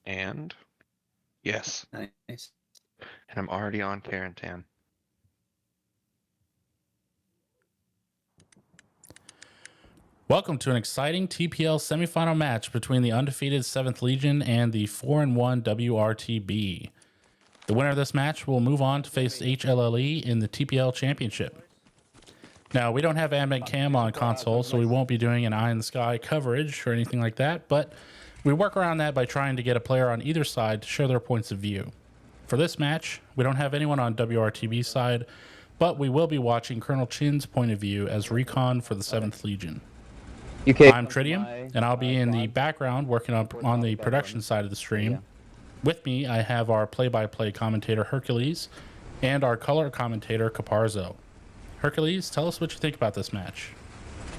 And yes, Nice. and I'm already on Carentan. Welcome to an exciting TPL semifinal match between the undefeated 7th Legion and the 4-1 WRTB. The winner of this match will move on to face HLLE in the TPL Championship. Now, we don't have ambient cam on console, so we won't be doing an eye in the sky coverage or anything like that, but we work around that by trying to get a player on either side to share their points of view. For this match, we don't have anyone on WRTB's side, but we will be watching Colonel Chin's point of view as recon for the 7th Legion. I'm Tritium, and I'll be in the background working on the production side of the stream. With me, I have our play-by-play commentator, Hercules, and our color commentator, Caparzo. Hercules, tell us what you think about this match.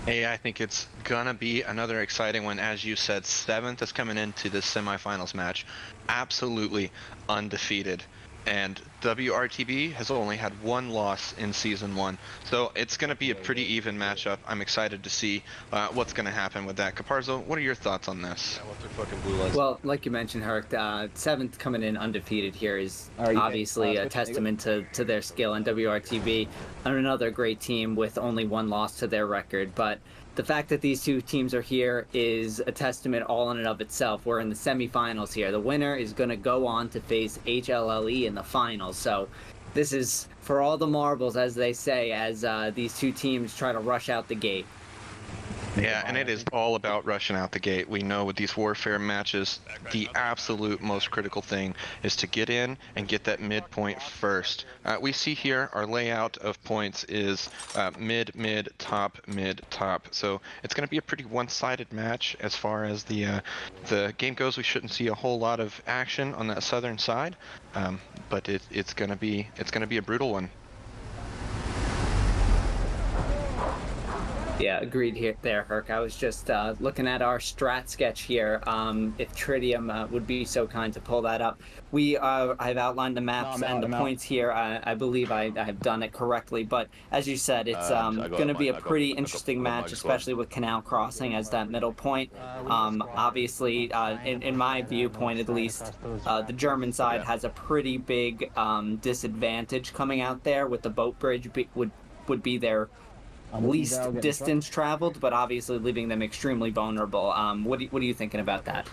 Hey, I think it's gonna be another exciting one. As you said, 7th is coming into this semifinals match. Absolutely undefeated. And WRTB has only had one loss in Season 1. So it's going to be a pretty even matchup. I'm excited to see what's going to happen with that. Caparzo, what are your thoughts on this? Well, like you mentioned, Herc, 7th coming in undefeated here is obviously a testament to their skill, and WRTB are another great team with only one loss to their record. But the fact that these two teams are here is a testament all in and of itself. We're in the semifinals here. The winner is going to go on to face HLLE in the finals. So this is for all the marbles, as they say, as these two teams try to rush out the gate. Yeah, and it is all about rushing out the gate. We know with these warfare matches, the absolute most critical thing is to get in and get that midpoint first. We see here our layout of points is mid, top, mid, top. So it's going to be a pretty one-sided match as far as the game goes. We shouldn't see a whole lot of action on that southern side, but it's going to be a brutal one. Yeah, agreed here there, Herc. I was just looking at our strat sketch here. If Tritium would be so kind to pull that up. I've outlined the maps and the points here. I believe I have done it correctly. But as you said, it's going to be a pretty interesting match, especially with Canal Crossing as that middle point. Obviously, in my viewpoint at least, the German side has a pretty big disadvantage coming out there, with the boat bridge would be their least distance traveled, but obviously leaving them extremely vulnerable. What are you thinking about that?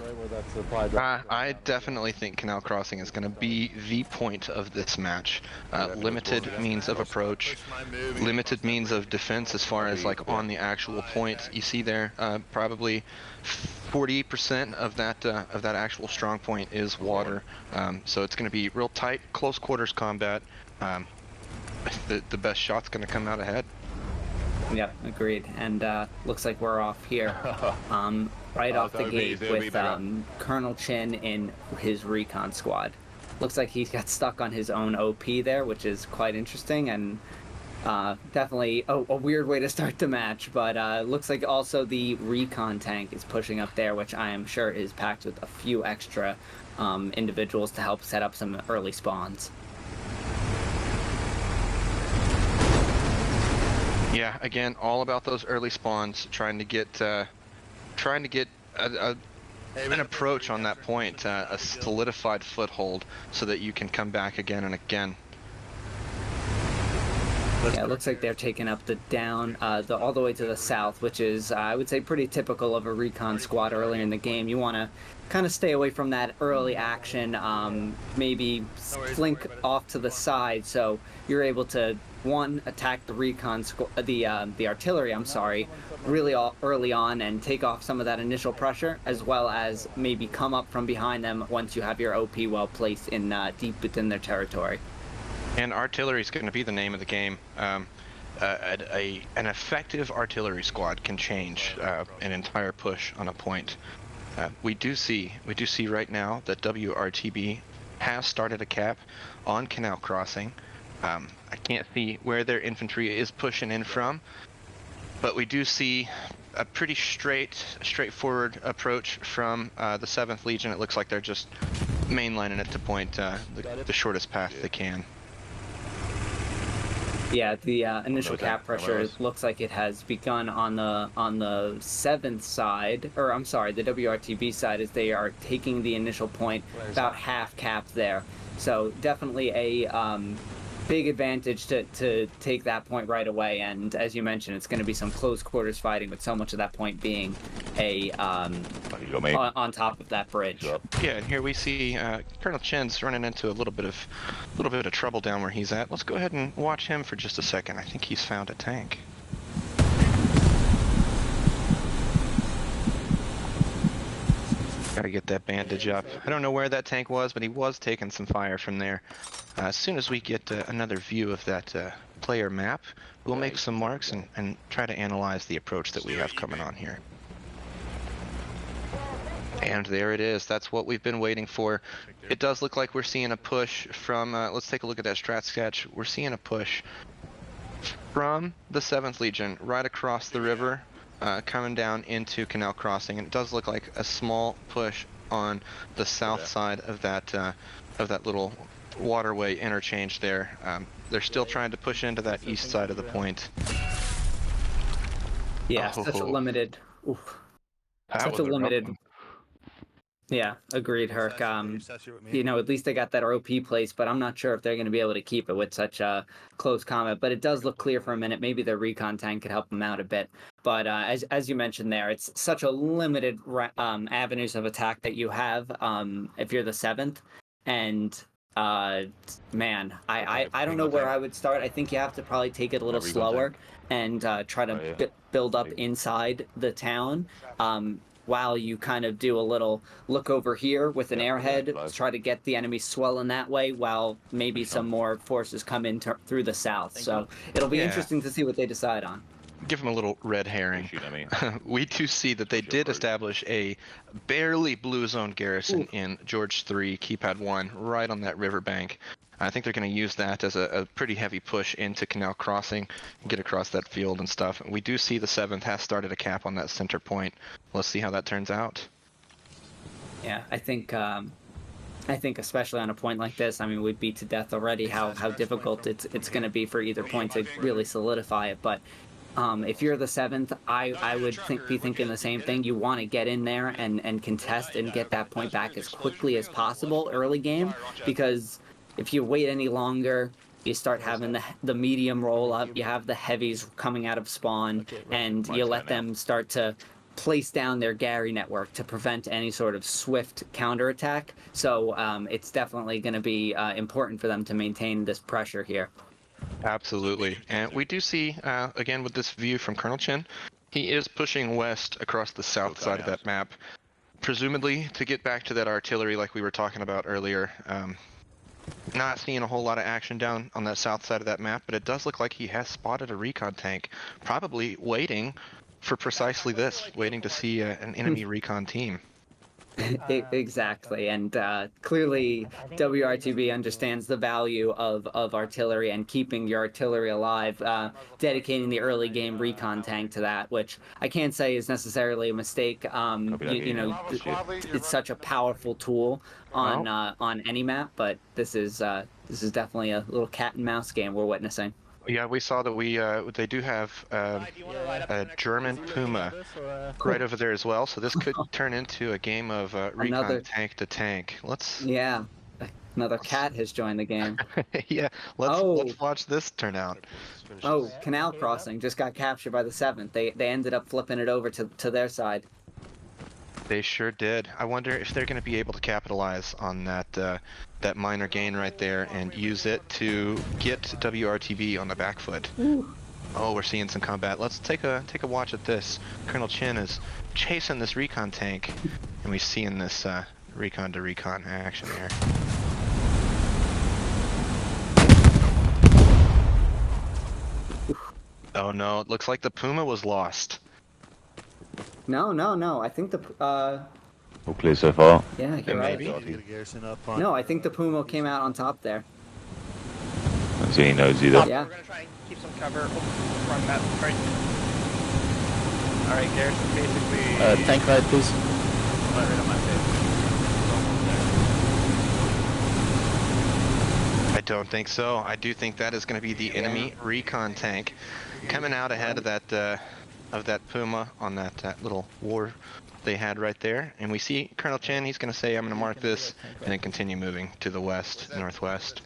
I definitely think Canal Crossing is going to be the point of this match. Limited means of approach, limited means of defense as far as like on the actual point. You see there, probably 40% of that actual strong point is water. So it's going to be real tight, close quarters combat. The best shot's going to come out ahead. Yep, agreed. And looks like we're off here right off the gate with Colonel Chin in his recon squad. Looks like he's got stuck on his own OP there, which is quite interesting, and definitely a weird way to start the match. But looks like also the recon tank is pushing up there, which I am sure is packed with a few extra individuals to help set up some early spawns. Yeah, again, all about those early spawns, trying to get an approach on that point, a solidified foothold, so that you can come back again and again. Yeah, it looks like they're taking up the down all the way to the south, which is, I would say, pretty typical of a recon squad earlier in the game. You want to kind of stay away from that early action, maybe flink off to the side, so you're able to attack the recon the artillery, really early on and take off some of that initial pressure, as well as maybe come up from behind them once you have your OP well placed in deep within their territory. And artillery is going to be the name of the game. An effective artillery squad can change an entire push on a point. We do see right now that WRTB has started a cap on Canal Crossing. I can't see where their infantry is pushing in from, but we do see a pretty straightforward approach from the 7th Legion. It looks like they're just mainlining it to point the shortest path they can. Yeah, the initial cap pressure looks like it has begun on the 7th side, or I'm sorry, the WRTB side, as they are taking the initial point, about half cap there. So definitely a big advantage to take that point right away. And as you mentioned, it's going to be some close quarters fighting, with so much of that point being a on top of that bridge. Yeah, and here we see Colonel Chen's running into a little bit of trouble down where he's at. Let's go ahead and watch him for just a second. I think he's found a tank. Gotta get that bandage up. I don't know where that tank was, but he was taking some fire from there. As soon as we get another view of that player map, we'll make some marks and try to analyze the approach that we have coming on here. And there it is. That's what we've been waiting for. It does look like we're seeing a push from, let's take a look at that strat sketch. We're seeing a push from the 7th Legion right across the river, coming down into Canal Crossing. And it does look like a small push on the south side of that little waterway interchange there. They're still trying to push into that east side of the point. Yeah, such a limited... Oof. Such a limited... Yeah, agreed, Herc. You know, at least they got that OP place, but I'm not sure if they're going to be able to keep it with such a close combat. But it does look clear for a minute. Maybe their recon tank could help them out a bit. But as you mentioned there, it's such a limited avenues of attack that you have if you're the 7th. And man, I don't know where I would start. I think you have to probably take it a little slower and try to build up inside the town. While you kind of do a little look over here with an airhead, try to get the enemy swelling that way, while maybe some more forces come in through the south. So it'll be interesting to see what they decide on. Give them a little red herring. We do see that they did establish a barely blue zone garrison in George 3, Keypad 1, right on that riverbank. I think they're going to use that as a pretty heavy push into Canal Crossing, get across that field and stuff. We do see the 7th has started a cap on that center point. Let's see how that turns out. Yeah, I think especially on a point like this, I mean, we beat to death already how difficult it's going to be for either point to really solidify it. But if you're the 7th, I would be thinking the same thing. You want to get in there and contest and get that point back as quickly as possible early game, because if you wait any longer, you start having the medium roll up, you have the heavies coming out of spawn, and you let them start to place down their Gary network to prevent any sort of swift counterattack. So it's definitely going to be important for them to maintain this pressure here. Absolutely. And we do see, again, with this view from Colonel Chen, he is pushing west across the south side of that map, presumably to get back to that artillery like we were talking about earlier. Not seeing a whole lot of action down on that south side of that map, but it does look like he has spotted a recon tank, probably waiting for precisely this, waiting to see an enemy recon team. Exactly, and clearly WRTB understands the value of artillery and keeping your artillery alive, dedicating the early game recon tank to that, which I can't say is necessarily a mistake. You know, it's such a powerful tool on any map, but this is definitely a little cat and mouse game we're witnessing. Yeah, we saw that they do have a German Puma right over there as well, so this could turn into a game of recon tank to tank. Yeah, another cat has joined the game. Yeah, let's watch this turn out. Oh, Canal Crossing just got captured by the 7th. They ended up flipping it over to their side. They sure did. I wonder if they're going to be able to capitalize on that minor gain right there and use it to get WRTB on the back foot. Ooh. Oh, we're seeing some combat. Let's take a watch at this. Colonel Chen is chasing this recon tank, and we're seeing this recon to recon action here. Oh no, it looks like the Puma was lost. No. I think the all clear so far. Yeah, you're right. No, I think the Puma came out on top there. I see he knows either. Yeah. We're gonna try and keep some cover. Run that right. All right, Garrison. Basically. Tank ride, please. I don't think so. I do think that is going to be the enemy recon tank coming out ahead of that Puma on that little war they had right there. And we see Colonel Chin. He's going to say, "I'm going to mark this," and then continue moving to the west, northwest.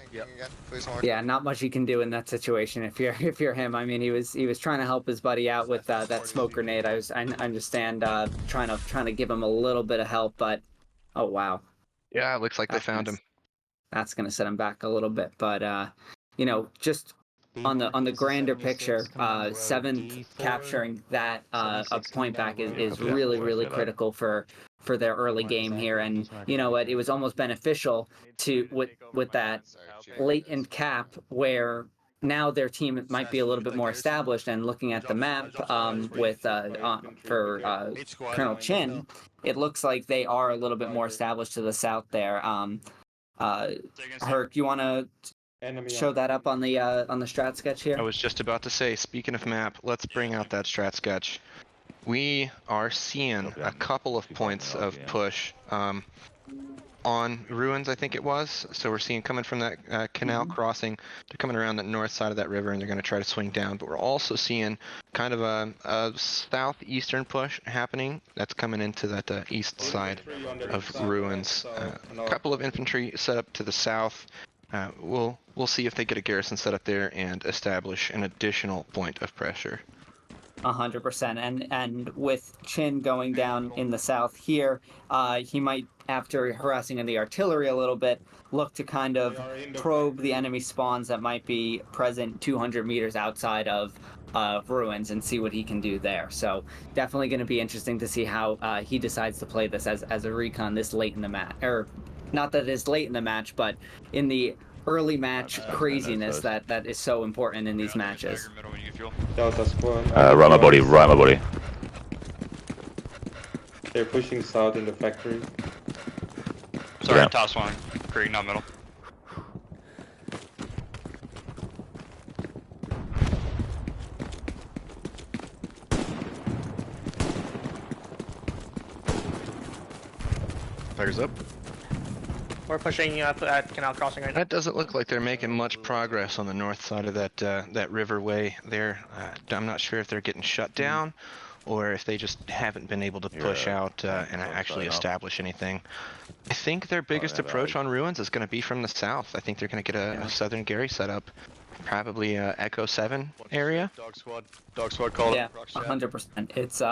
Yeah, not much you can do in that situation if you're him. I mean, he was trying to help his buddy out with that smoke grenade. I understand trying to give him a little bit of help, but oh wow. Yeah, it looks like they found him. That's going to set him back a little bit, but you know, just on the grander picture, 7th capturing that a point back is really critical for their early game here. And you know what, it was almost beneficial to with that latent cap where now their team might be a little bit more established. And looking at the map with for Colonel Chin, it looks like they are a little bit more established to the south there. Herc, you want to show that up on the strat sketch here? I was just about to say, speaking of map, let's bring out that strat sketch. We are seeing a couple of points of push on ruins, I think it was. So we're seeing coming from that canal crossing, they're coming around the north side of that river, and they're going to try to swing down. But we're also seeing kind of a southeastern push happening that's coming into that east side of ruins. A couple of infantry set up to the south. We'll see if they get a garrison set up there and establish an additional point of pressure. 100%. And with Chin going down in the south here, he might, after harassing in the artillery a little bit, look to kind of probe the enemy spawns that might be present 200 meters outside of ruins and see what he can do there. So definitely going to be interesting to see how he decides to play this as a recon this late in the match. Or not that it is late in the match, but in the early match craziness that is so important in these matches. Right my body, right my body. They're pushing south in the factory. Sorry, Yeah. top spawn. Green, not middle. Fires up. We're pushing at Canal Crossing right now. That doesn't look like they're making much progress on the north side of that riverway there. I'm not sure if they're getting shut down or if they just haven't been able to push out and actually establish anything. I think their biggest approach on ruins is going to be from the south. I think they're going to get a southern Gary set up, probably Echo 7 area. Dog squad call. Yeah, 100%. It's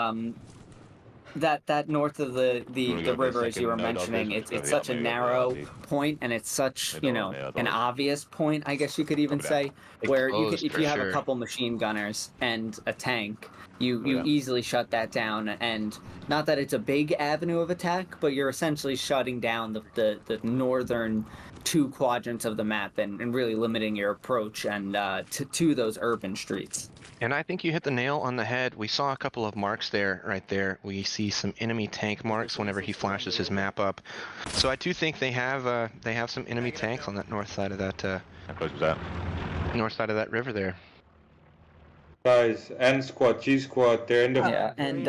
that north of the river, as you were mentioning, it's such a narrow point, and it's such, you know, an obvious point, I guess you could even say, where you could, if you have a couple machine gunners and a tank, you easily shut that down. And not that it's a big avenue of attack, but you're essentially shutting down the northern 2 quadrants of the map and really limiting your approach and to those urban streets. And I think you hit the nail on the head. We saw a couple of marks there, right there. We see some enemy tank marks whenever he flashes his map up. So I do think they have some enemy tanks on that north side of that How close was that? north side of that river there. Guys, N squad, G squad, they're in the... Yeah, and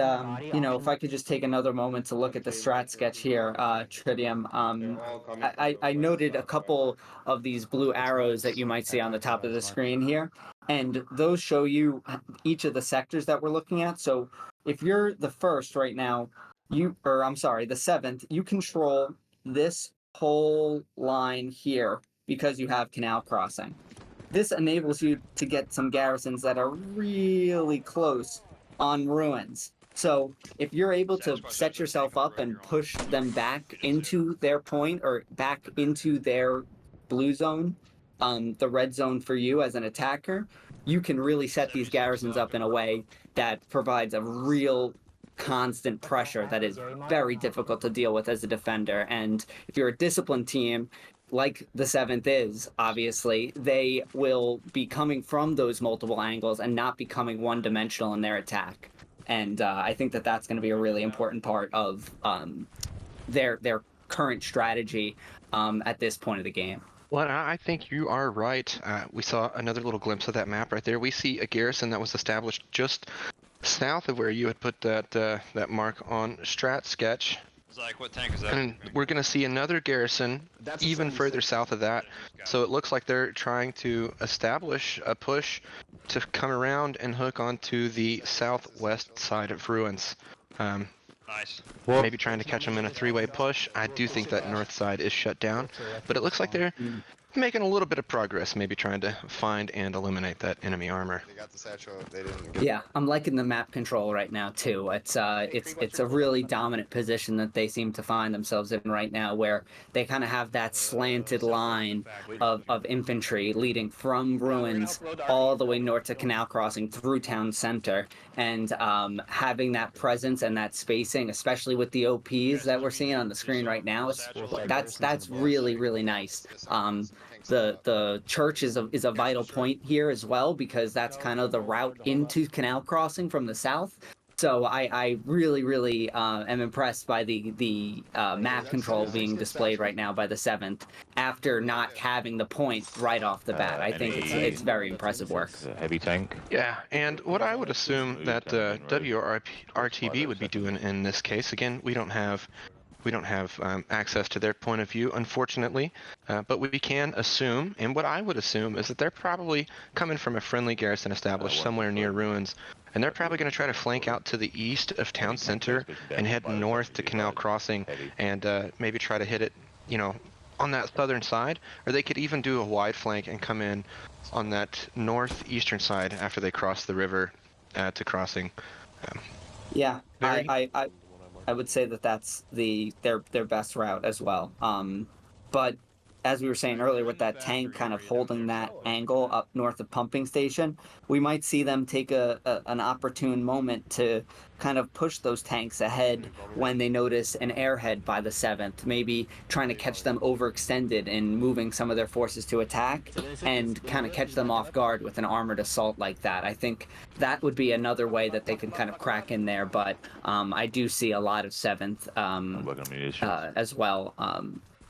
you know, if I could just take another moment to look at the strat sketch here, Tritium, I noted a couple of these blue arrows that you might see on the top of the screen here, and those show you each of the sectors that we're looking at. So if you're the first right now, the 7th, you control this whole line here because you have canal crossing. This enables you to get some garrisons that are really close on ruins. So if you're able to set yourself up and push them back into their point or back into their blue zone, the red zone for you as an attacker, you can really set these garrisons up in a way that provides a real constant pressure that is very difficult to deal with as a defender. And if you're a disciplined team, like the 7th is, obviously, they will be coming from those multiple angles and not becoming one-dimensional in their attack. And I think that that's going to be a really important part of their current strategy at this point of the game. Well, I think you are right. We saw another little glimpse of that map right there. We see a garrison that was established just south of where you had put that mark on strat sketch. Zach, what tank is that? And we're going to see another garrison even further south of that. So it looks like they're trying to establish a push to come around and hook onto the southwest side of ruins. Nice. Maybe trying to catch them in a three-way push. I do think that north side is shut down, but it looks like they're making a little bit of progress, maybe trying to find and eliminate that enemy armor. They got the satchel. They didn't get Yeah, I'm liking the map control right now too. It's a really dominant position that they seem to find themselves in right now, where they kind of have that slanted line of infantry leading from ruins all the way north to Canal Crossing through town center, and having that presence and that spacing, especially with the OPs that we're seeing on the screen right now, that's really nice. The church is a vital point here as well, because that's kind of the route into Canal Crossing from the south. So I really am impressed by the map control being displayed right now by the 7th after not having the point right off the bat. I think it's very impressive work. It's a heavy tank. Yeah, and what I would assume that WRTB would be doing in this case, again, we don't have access to their point of view, unfortunately, but we can assume, and what I would assume is that they're probably coming from a friendly garrison established somewhere near ruins, and they're probably going to try to flank out to the east of town center and head north to Canal Crossing and maybe try to hit it, you know, on that southern side, or they could even do a wide flank and come in on that northeastern side after they cross the river to Crossing. Yeah, I would say that that's their best route as well. But as we were saying earlier, with that tank kind of holding that angle up north of Pumping Station, we might see them take an opportune moment to kind of push those tanks ahead when they notice an airhead by the 7th, maybe trying to catch them overextended and moving some of their forces to attack and kind of catch them off guard with an armored assault like that. I think that would be another way that they could kind of crack in there, but I do see a lot of 7th as well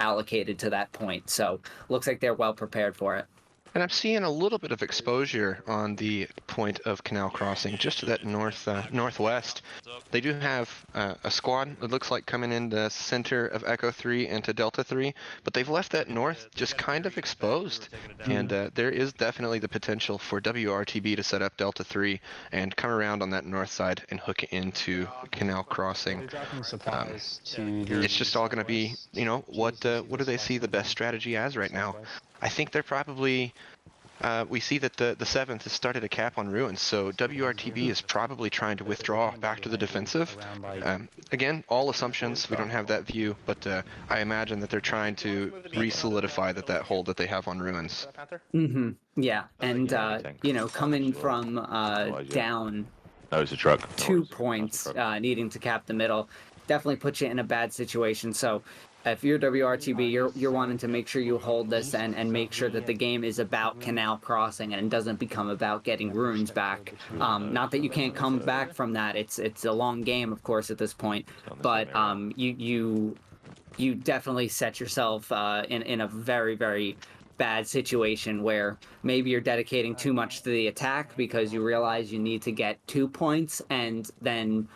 allocated to that point, so looks like they're well prepared for it. And I'm seeing a little bit of exposure on the point of Canal Crossing, just to that northwest. They do have a squad, it looks like, coming in the center of Echo 3 and to Delta 3, but they've left that north just kind of exposed. And there is definitely the potential for WRTB to set up Delta 3 and come around on that north side and hook into Canal Crossing. It's just all going to be, you know, what do they see the best strategy as right now? I think they're probably, we see that the 7th has started a cap on ruins, so WRTB is probably trying to withdraw back to the defensive. Again, all assumptions, we don't have that view, but I imagine that they're trying to re-solidify that hold that they have on ruins. Mm-hmm. Yeah, and you know, coming from down No, it's a truck. 2 points, needing to cap the middle, definitely puts you in a bad situation. So if you're WRTB, you're wanting to make sure you hold this and make sure that the game is about Canal Crossing and doesn't become about getting ruins back. Not that you can't come back from that. It's a long game, of course, at this point. But you definitely set yourself in a very bad situation where maybe you're dedicating too much to the attack because you realize you need to get 2 points, and then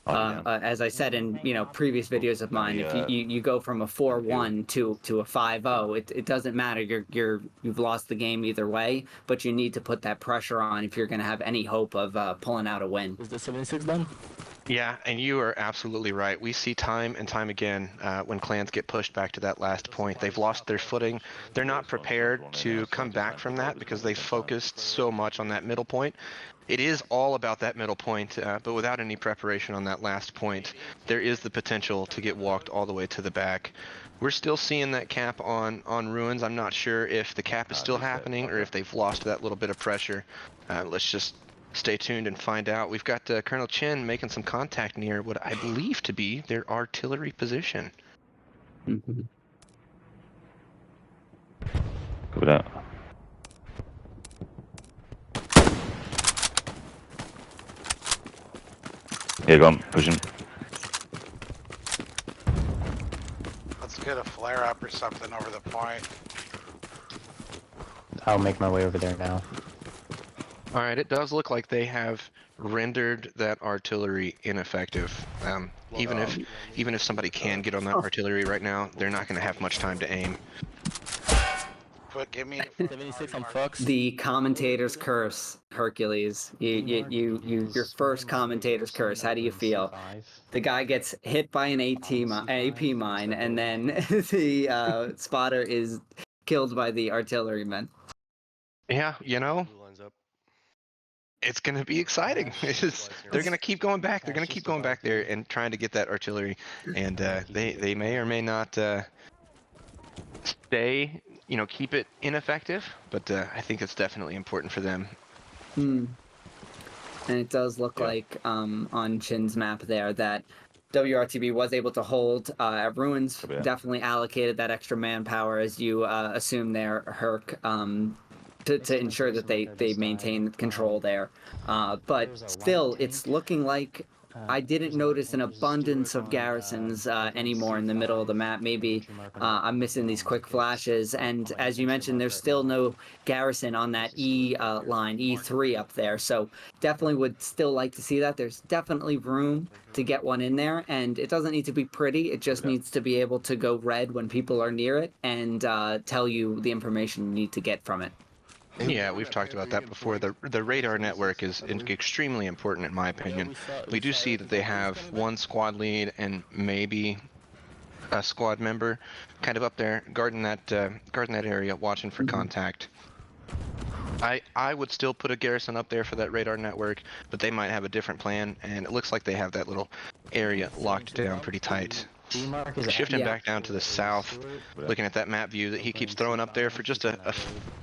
as I said in previous videos of mine, if you go from a 4-1 to a 5-0, it doesn't matter. You've lost the game either way, but you need to put that pressure on if you're going to have any hope of pulling out a win. Is the 76 done? Yeah, and you are absolutely right. We see time and time again when clans get pushed back to that last point, they've lost their footing. They're not prepared to come back from that because they focused so much on that middle point. It is all about that middle point, but without any preparation on that last point, there is the potential to get walked all the way to the back. We're still seeing that cap on ruins. I'm not sure if the cap is still happening or if they've lost that little bit of pressure. Let's just stay tuned and find out. We've got Colonel Chin making some contact near what I believe to be their artillery position. Mm-hmm. Copy that. Yeah, go on, pushing. Let's get a flare up or something over the point. I'll make my way over there now. All right, it does look like they have rendered that artillery ineffective. Even if somebody can get on that artillery right now, they're not going to have much time to aim. But give me 76 on Fox. The commentator's curse, Hercules. Your first commentator's curse. How do you feel? The guy gets hit by an AP mine, and then the spotter is killed by the artilleryman. Yeah, you know, it's going to be exciting. They're going to keep going back. They're going to keep going back there and trying to get that artillery, and they may or may not stay. Keep it ineffective, but I think it's definitely important for them. And it does look like on Chin's map there that WRTB was able to hold Ruins. Definitely allocated that extra manpower, as you assume there, Herc, to ensure that they maintain control there. But still, it's looking like I didn't notice an abundance of garrisons anymore in the middle of the map. Maybe I'm missing these quick flashes. And as you mentioned, there's still no garrison on that E line, E3 up there. So definitely would still like to see that. There's definitely room to get one in there. And it doesn't need to be pretty. It just needs to be able to go red when people are near it and tell you the information you need to get from it. Yeah, we've talked about that before. The radar network is extremely important, in my opinion. We do see that they have one squad lead and maybe a squad member kind of up there guarding that area, watching for contact. I would still put a garrison up there for that radar network, but they might have a different plan, and it looks like they have that little area locked down pretty tight. Shifting back down to the south, looking at that map view that he keeps throwing up there for just a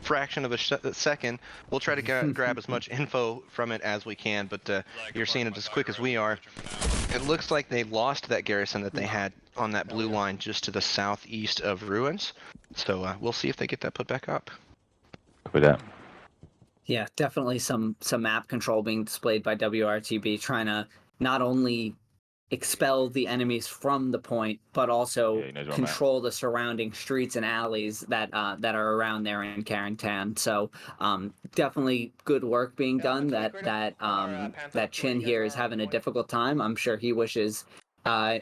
fraction of a second. We'll try to grab as much info from it as we can, but you're seeing it as quick as we are. It looks like they lost that garrison that they had on that blue line just to the southeast of Ruins. So we'll see if they get that put back up. With that. Yeah, definitely some map control being displayed by WRTB, trying to not only expel the enemies from the point, but also control the surrounding streets and alleys that are around there in Carrington. So definitely good work being done. That Chin here is having a difficult time. I'm sure he wishes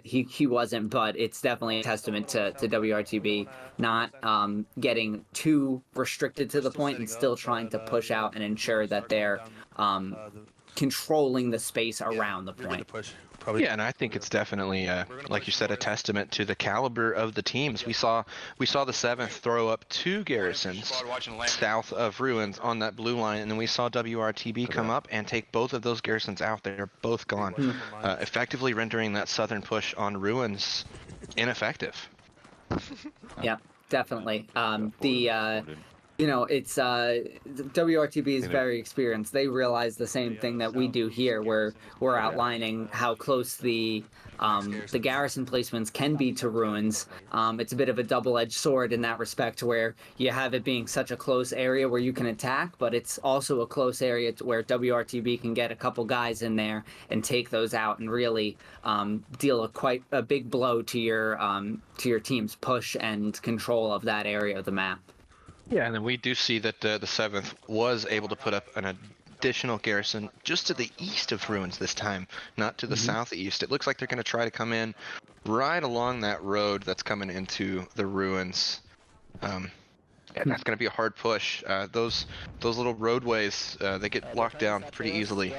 he wasn't, but it's definitely a testament to WRTB not getting too restricted to the point and still trying to push out and ensure that they're controlling the space around the point. Yeah, and I think it's definitely, like you said, a testament to the caliber of the teams. We saw the 7th throw up 2 garrisons south of Ruins on that blue line, and then we saw WRTB come up and take both of those garrisons out. They're both gone, effectively rendering that southern push on Ruins ineffective. Yeah, definitely. It's WRTB is very experienced. They realize the same thing that we do here, where we're outlining how close the garrison placements can be to Ruins. It's a bit of a double-edged sword in that respect, where you have it being such a close area where you can attack, but it's also a close area where WRTB can get a couple guys in there and take those out and really deal quite a big blow to your team's push and control of that area of the map. Yeah, and then we do see that the 7th was able to put up an additional garrison just to the east of Ruins this time, not to the southeast. It looks like they're going to try to come in right along that road that's coming into the Ruins. And that's going to be a hard push. Those little roadways, they get locked down pretty easily.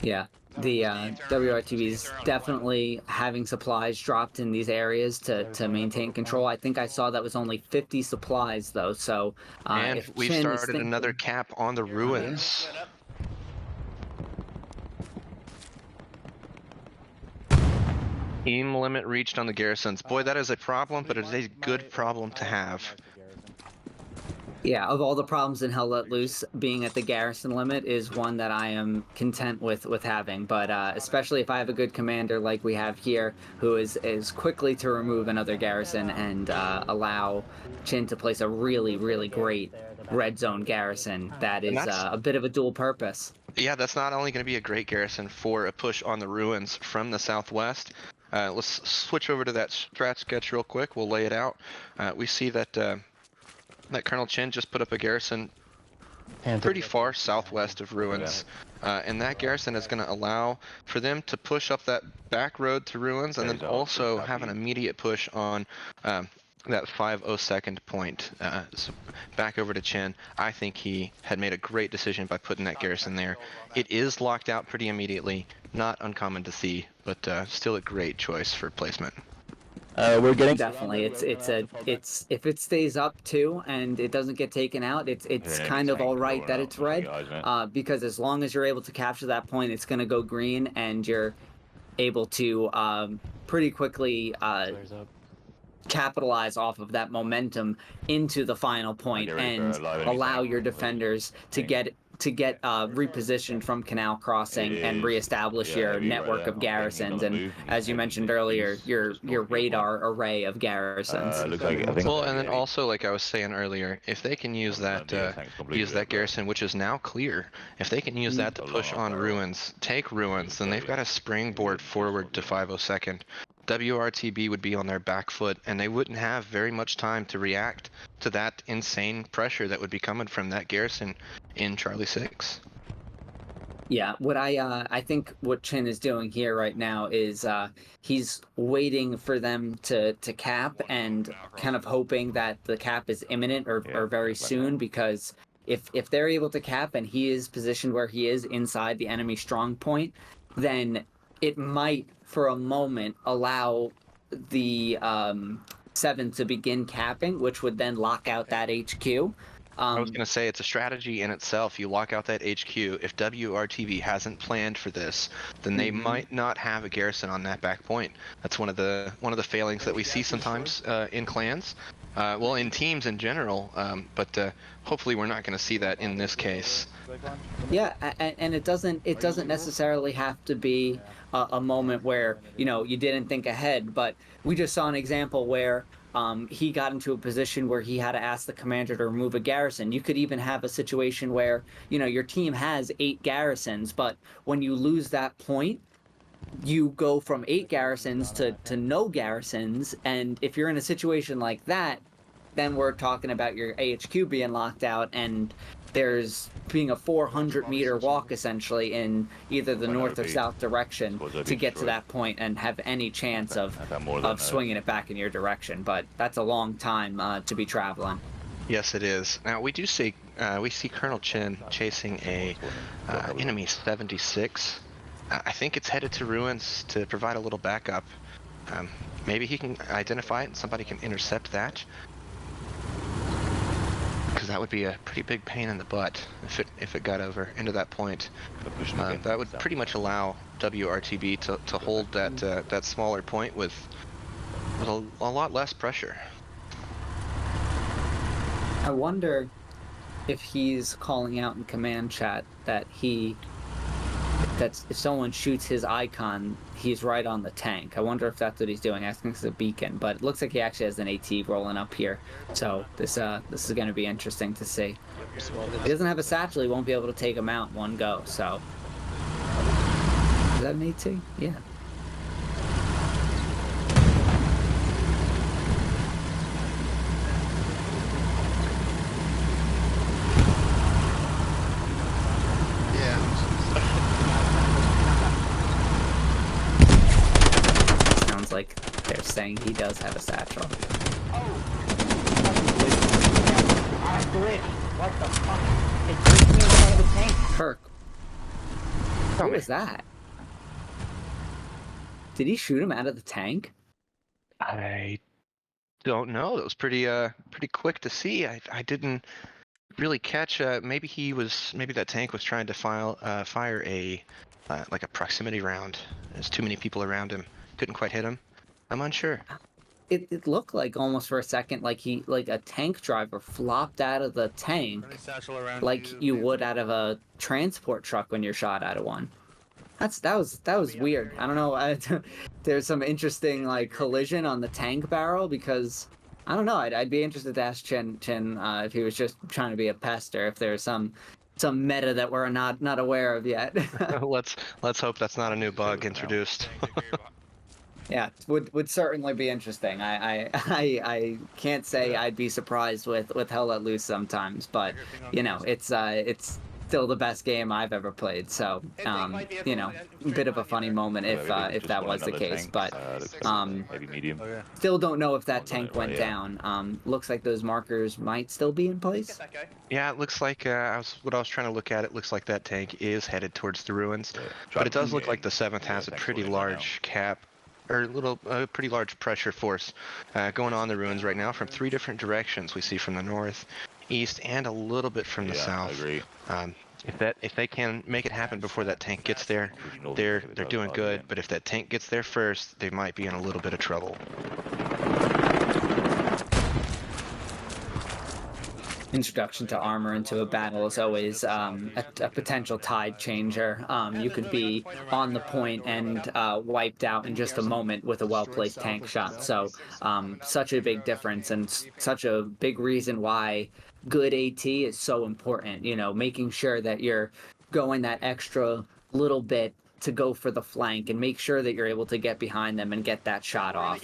Yeah. The WRTB is definitely having supplies dropped in these areas to maintain control. I think I saw that was only 50 supplies, though. So and we've started another cap on the Ruins. Team limit reached on the garrisons. Boy, that is a problem, but it is a good problem to have. Yeah, of all the problems in Hell Let Loose, being at the garrison limit is one that I am content with having. But especially if I have a good commander like we have here, who is quickly to remove another garrison and allow Chin to place a really, really great red zone garrison. That is a bit of a dual purpose. Yeah, that's not only going to be a great garrison for a push on the Ruins from the southwest. Let's switch over to that strat sketch real quick. We'll lay it out. We see that that Colonel Chin just put up a garrison pretty far southwest of Ruins. And that garrison is going to allow for them to push up that back road to Ruins and then also have an immediate push on that 502nd point. So back over to Chen. I think he had made a great decision by putting that garrison there. It is locked out pretty immediately. Not uncommon to see, but still a great choice for placement. We're getting Definitely, it's if it stays up too and it doesn't get taken out, it's kind of all right that it's red, because as long as you're able to capture that point, it's going to go green, and you're able to pretty quickly capitalize off of that momentum into the final point and allow your defenders to get repositioned from Canal Crossing and reestablish your network of garrisons, and as you mentioned earlier, your radar array of garrisons. Well, and then also, like I was saying earlier, if they can use that garrison, which is now clear, if they can use that to push on Ruins, take Ruins, then they've got a springboard forward to 502nd. WRTB would be on their back foot, and they wouldn't have very much time to react to that insane pressure that would be coming from that garrison in Charlie 6. Yeah, what I think what Chin is doing here right now is he's waiting for them to cap and kind of hoping that the cap is imminent or very soon, because if they're able to cap and he is positioned where he is inside the enemy strong point, then it might for a moment allow the 7th to begin capping, which would then lock out that HQ. I was going to say it's a strategy in itself. You lock out that HQ. If WRTV hasn't planned for this, then they might not have a garrison on that back point. That's one of the failings that we see sometimes in clans, well, in teams in general. But hopefully we're not going to see that in this case. Yeah, and it doesn't necessarily have to be a moment where you didn't think ahead, but we just saw an example where he got into a position where he had to ask the commander to remove a garrison. You could even have a situation where your team has 8 garrisons, but when you lose that point, you go from 8 garrisons to no garrisons, and if you're in a situation like that, then we're talking about your AHQ being locked out, and there's being a 400-meter walk essentially in either the north or south direction to get to that point and have any chance of swinging it back in your direction. But that's a long time to be traveling. Yes, it is. Now we see Colonel Chen chasing a enemy 76. I think it's headed to Ruins to provide a little backup. Maybe he can identify it and somebody can intercept that, because that would be a pretty big pain in the butt if it got over into that point. That would pretty much allow WRTB to hold that smaller point with a lot less pressure. I wonder if he's calling out in command chat that if someone shoots his icon, he's right on the tank. I wonder if that's what he's doing, asking for the beacon. But it looks like he actually has an AT rolling up here. So this is going to be interesting to see. If he doesn't have a satchel, he won't be able to take him out in one go. So is that an AT? Yeah. Like they're saying he does have a satchel. What the fuck? It pushed me out of the tank. Kirk. What was that? Did he shoot him out of the tank? I don't know. That was pretty quick to see. I didn't really catch. Maybe that tank was trying to fire a like a proximity round. There's too many people around him. Couldn't quite hit him. I'm unsure. It looked like almost for a second like a tank driver flopped out of the tank like you would out of a transport truck when you're shot out of one. That was weird. I don't know. There's some interesting like collision on the tank barrel, because I don't know. I'd be interested to ask Chen if he was just trying to be a pest, or if there's some meta that we're not aware of yet. Let's hope that's not a new bug introduced. Yeah, would certainly be interesting. I can't say I'd be surprised with Hell Let Loose sometimes, but you know, it's still the best game I've ever played. So you know, a bit of a funny moment if that was the case, but maybe medium. still don't know if that One's on tank it, went right, yeah. down. Looks like those markers might still be in place. Yeah, it looks like what I was trying to look at. It looks like that tank is headed towards the ruins, Yeah, but it does driving look like in. the 7th Yeah, has a thanks pretty for letting me know. large cap, or pretty large pressure force going on the ruins right now from 3 different directions. We see from the north, east, and a little bit from the Yeah, I south. agree. If they can make it happen before that tank gets there, they're doing good. But if that tank gets there first, they might be in a little bit of trouble. Introduction to armor into a battle is always a potential tide changer. You could be on the point and wiped out in just a moment with a well-placed tank shot. So such a big difference and such a big reason why good AT is so important. You know, making sure that you're going that extra little bit to go for the flank and make sure that you're able to get behind them and get that shot off.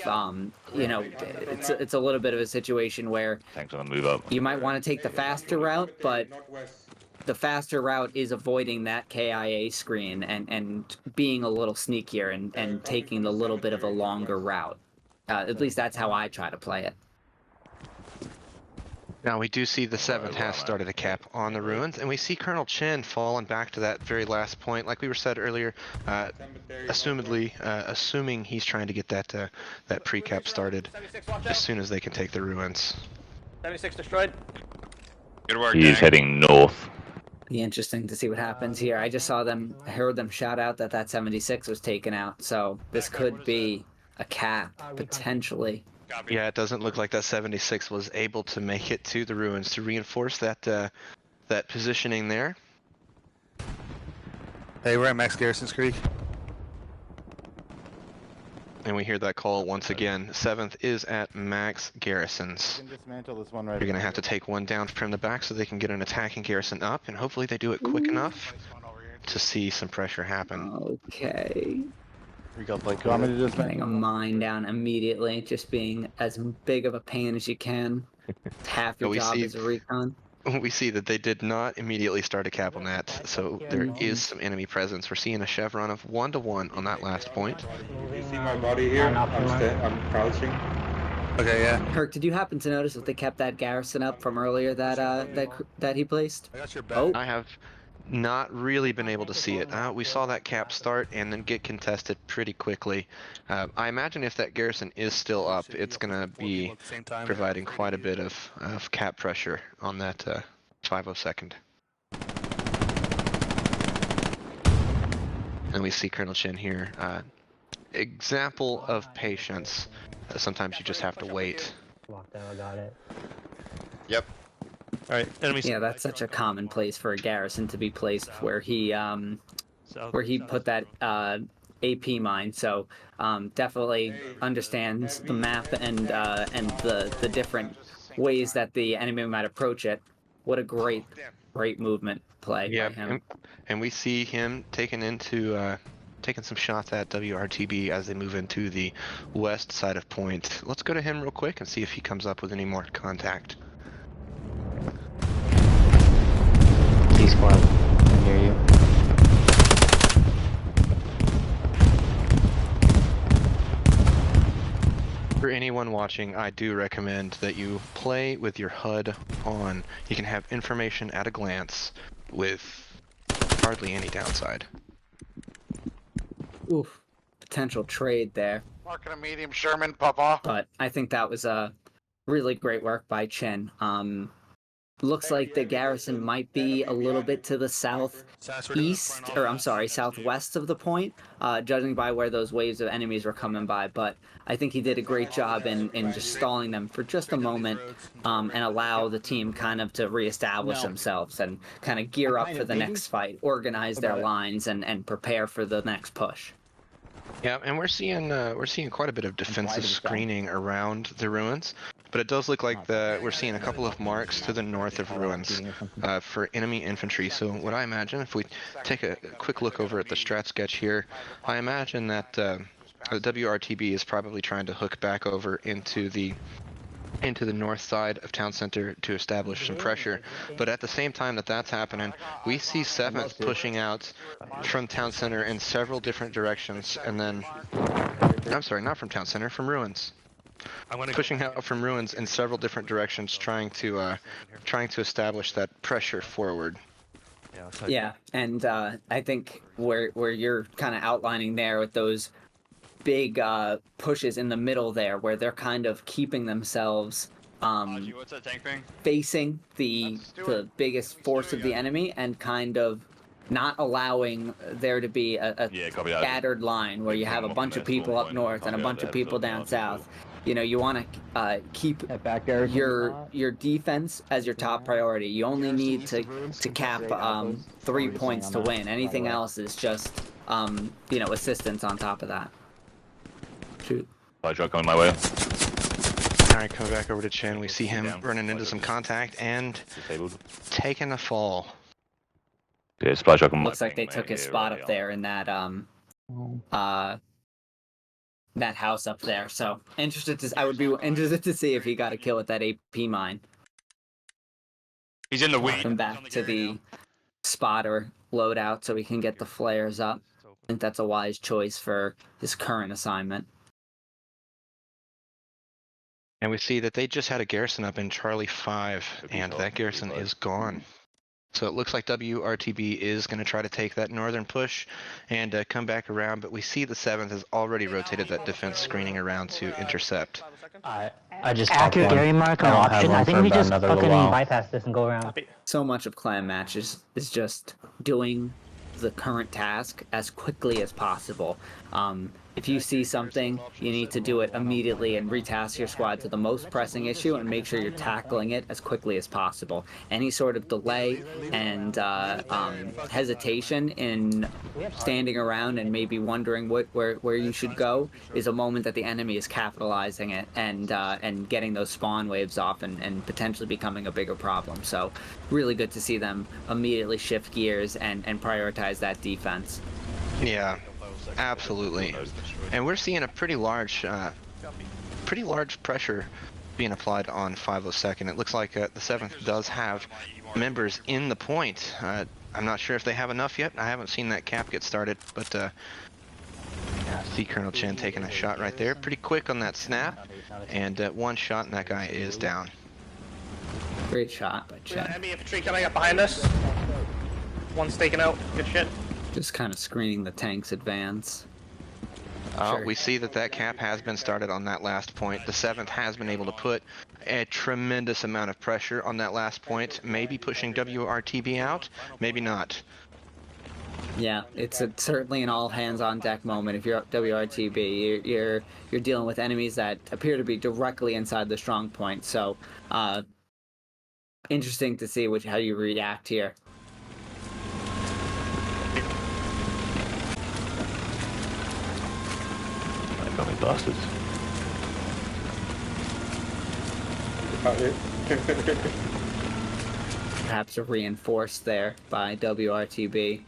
You know, it's a little bit of a situation where Tanks on the move up. you might want to take the faster route, but the faster route is avoiding that KIA screen and being a little sneakier and taking a little bit of a longer route. At least that's how I try to play it. Now we do see the 7th has started a cap on the ruins, and we see Colonel Chen falling back to that very last point, like we were said earlier. Assuming he's trying to get that pre-cap started as soon as they can take the ruins. 76 destroyed. Good work, He's gang. heading north. Be interesting to see what happens here. I just heard them shout out that 76 was taken out, so this could be a cap potentially. Copy. Yeah, it doesn't look like that 76 was able to make it to the ruins to reinforce that positioning there. Hey, we're at Max Garrison's Creek. And we hear that call once again. 7th is at Max Garrison's. You can dismantle this one right. You're going to have to take one down from the back so they can get an attacking Garrison up, and hopefully they do it quick enough to see some pressure happen. Okay. We got like. You want me to just Getting a mine down immediately, just being as big of a pain as you can. Half your We job see- is a recon. We see that they did not immediately start a cap on that, so there is some enemy presence. We're seeing a chevron of 1-to-1 on that last point. You see my body here? I'm crouching. Okay, yeah. Kirk, did you happen to notice if they kept that Garrison up from earlier that he placed? I got your back. Oh, I have not really been able to see it. We saw that cap start and then get contested pretty quickly. I imagine if that Garrison is still up, it's going to be providing quite a bit of cap pressure on that 502nd. And we see Colonel Chen here. Example of patience. Sometimes you just have to wait. Lockdown, got it. Yep. Alright, enemies. yeah, that's such a common place for a Garrison to be placed where he put that AP mine. So definitely understands the map and the different ways that the enemy might approach it. What a great movement play by him. And we see him taking some shots at WRTB as they move into the west side of point. Let's go to him real quick and see if he comes up with any more contact. T-Squad, I hear you. For anyone watching, I do recommend that you play with your HUD on. You can have information at a glance with hardly any downside. Oof, potential trade there. Marking a medium Sherman, Papa. But I think that was a really great work by Chen. Looks like the Garrison might be a little bit to the southwest of the point, judging by where those waves of enemies were coming by. But I think he did a great job in just stalling them for just a moment and allow the team kind of to reestablish themselves and kind of gear up for the next fight, organize their lines, and prepare for the next push. Yeah, and we're seeing quite a bit of defensive screening around the ruins, but it does look like we're seeing a couple of marks to the north of ruins for enemy infantry. So what I imagine, if we take a quick look over at the strat sketch here, I imagine that The WRTB is probably trying to hook back over into the north side of town center to establish some pressure. But at the same time that that's happening, we see 7th pushing out from town center in several different directions, and then I'm sorry, not from town center, from ruins. Pushing out from ruins in several different directions, trying to establish that pressure forward. Yeah, and I think where you're kind of outlining there with those big pushes in the middle there, where they're kind of keeping themselves facing the biggest force of the enemy and kind of not allowing there to be a scattered line where you have a bunch of people up north and a bunch of people down south. You know, you want to keep your defense as your top priority. You only need to cap 3 points to win. Anything else is just you know, assistance on top of that. Shoot. Supply truck coming my way. Alright, coming back over to Chen. We see him running into some contact and taking a fall. Yeah, supply truck. Looks like they took his spot up there in that that house up there. So I would be interested to see if he got a kill with that AP mine. He's in the weed. Come back to the spotter loadout so we can get the flares up. I think that's a wise choice for his current assignment. And we see that they just had a garrison up in Charlie 5, and that garrison is gone. So it looks like WRTB is going to try to take that northern push and come back around, but we see the 7th has already rotated that defense screening around to intercept. I just accurate Gary mark on option. I think we just fucking bypass this and go around. So much of clan matches is just doing the current task as quickly as possible. If you see something, you need to do it immediately and retask your squad to the most pressing issue and make sure you're tackling it as quickly as possible. Any sort of delay and hesitation in standing around and maybe wondering where you should go is a moment that the enemy is capitalizing it and getting those spawn waves off and potentially becoming a bigger problem. So really good to see them immediately shift gears and prioritize that defense. Yeah, absolutely. And we're seeing a pretty large pressure being applied on 502nd. It looks like the 7th does have members in the point. I'm not sure if they have enough yet. I haven't seen that cap get started, but see Colonel Chen taking a shot right there. Pretty quick on that snap, and one shot and that guy is down. Great shot by Chen. Enemy infantry coming up behind us. One's taken out. Good shit. Just kind of screening the tank's advance. We see that cap has been started on that last point. The 7th has been able to put a tremendous amount of pressure on that last point, maybe pushing WRTB out, maybe not. Yeah, it's certainly an all-hands-on-deck moment. If you're WRTB, you're dealing with enemies that appear to be directly inside the strong point. So, interesting to see how you react here. Coming bastards. Perhaps reinforced there by WRTB,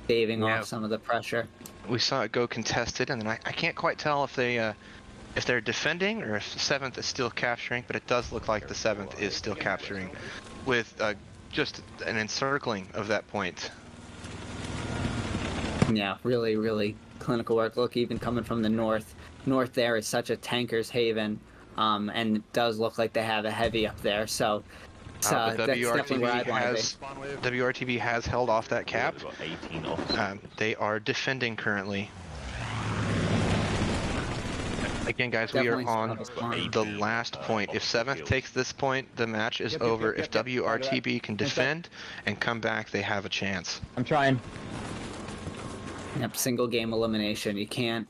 staving off some of the pressure. We saw it go contested, and then I can't quite tell if they're defending or if the 7th is still capturing, but it does look like the 7th is still capturing with just an encircling of that point. Yeah, really, really clinical work. Look, even coming from the north. North there is such a tanker's haven, and it does look like they have a heavy up there, so that's definitely where I'd want to be. WRTB has held off that cap. They are defending currently. Again, guys, we are on the last point. If 7th takes this point, the match is over. If WRTB can defend and come back, they have a chance. I'm trying. Yep, single game elimination. You can't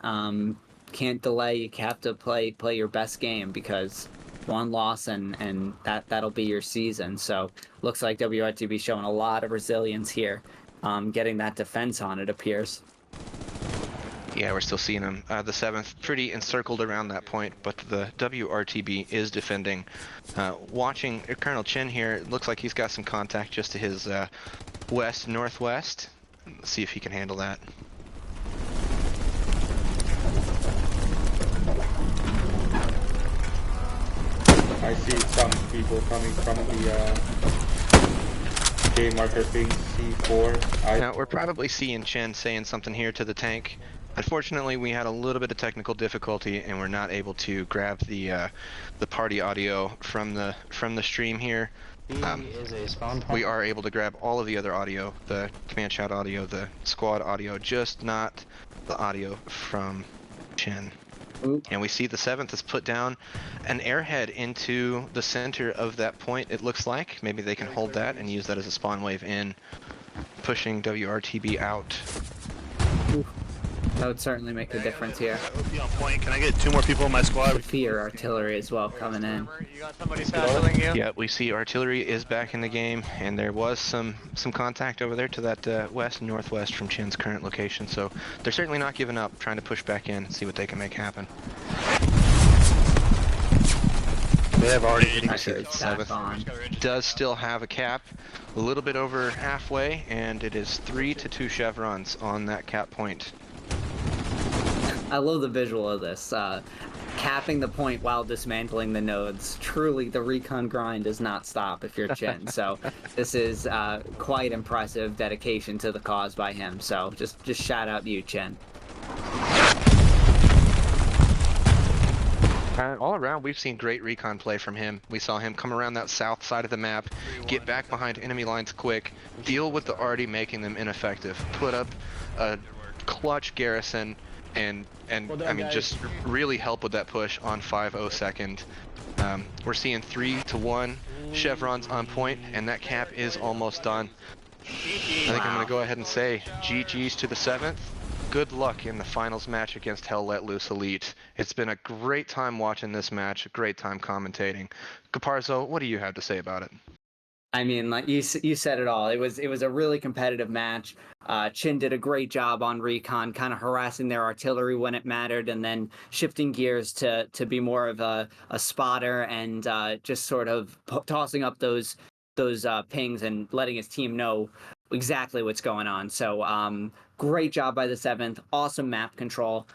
delay. You have to play your best game, because one loss and that'll be your season. So looks like WRTB showing a lot of resilience here, getting that defense on, it appears. Yeah, we're still seeing them. The 7th pretty encircled around that point, but the WRTB is defending. Watching Colonel Chen here, it looks like he's got some contact just to his west-northwest. Let's see if he can handle that. I see some people coming from the game marker ping C4. Now, we're probably seeing Chen saying something here to the tank. Unfortunately, we had a little bit of technical difficulty, and we're not able to grab the party audio from the stream here. Is a spawn point. We are able to grab all of the other audio, the command chat audio, the squad audio, just not the audio from Chen. Oop. And we see the 7th has put down an airhead into the center of that point, it looks like. Maybe they can hold that and use that as a spawn wave in, pushing WRTB out. That would certainly make a difference here. OP on point. Can I get 2 more people in my squad? Fear artillery as well coming in. You got somebody saddling you. Yeah, we see artillery is back in the game, and there was some contact over there to that west and northwest from Chen's current location, so they're certainly not giving up, trying to push back in and see what they can make happen. They have already hitting Pressure is back on. Does still have a cap, a little bit over halfway, and it is 3 to 2 chevrons on that cap point. I love the visual of this. Capping the point while dismantling the nodes. Truly, the recon grind does not stop if you're Chen. So this is quite impressive dedication to the cause by him. So just shout out to you, Chen. All around, we've seen great recon play from him. We saw him come around that south side of the map, get back behind enemy lines quick, deal with the already making them ineffective, put up a clutch Garrison, and I mean, just really help with that push on 5-0 second. We're seeing 3 to 1 chevrons on point, and that cap is almost done. I think I'm going to go ahead and say GG's to the 7th. Good luck in the finals match against Hell Let Loose Elite. It's been a great time watching this match, a great time commentating. Caparzo, what do you have to say about it? I mean, like you said it all. It was a really competitive match. Chin did a great job on recon, kind of harassing their artillery when it mattered, and then shifting gears to be more of a spotter and just sort of tossing up those pings and letting his team know exactly what's going on. So great job by the 7th. Awesome map control.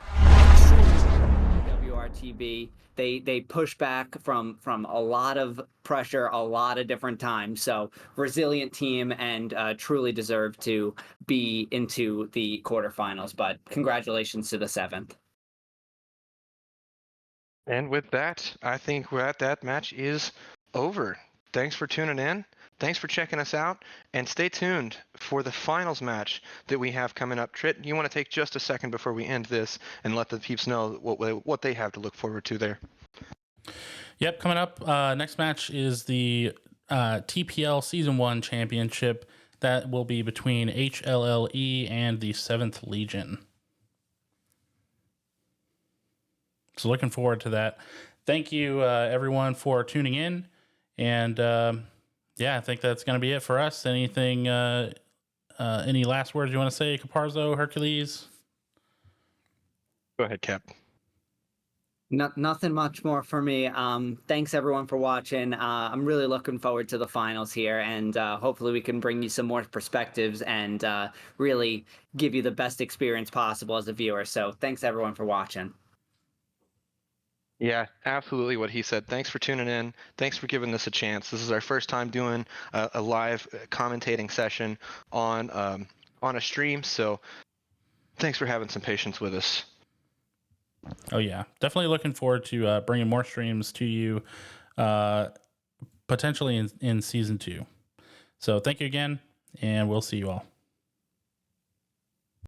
WRTB. They push back from a lot of pressure a lot of different times. So resilient team and truly deserve to be into the quarterfinals. But congratulations to the 7th. And with that, I think that match is over. Thanks for tuning in. Thanks for checking us out, and stay tuned for the finals match that we have coming up. Trit, you want to take just a second before we end this and let the peeps know what they have to look forward to there? Yep, coming up, next match is the TPL Season 1 Championship. That will be between HLLE and the 7th Legion. So looking forward to that. Thank you, everyone, for tuning in. And yeah, I think that's going to be it for us. Anything, any last words you want to say, Caparzo, Hercules? Go ahead, Cap. Nothing much more for me. Thanks everyone for watching. I'm really looking forward to the finals here, and hopefully we can bring you some more perspectives and really give you the best experience possible as a viewer. So thanks everyone for watching. Yeah, absolutely what he said. Thanks for tuning in. Thanks for giving this a chance. This is our first time doing a live commentating session on a stream, so thanks for having some patience with us. Oh yeah, definitely looking forward to bringing more streams to you, potentially in season 2. So thank you again, and we'll see you all.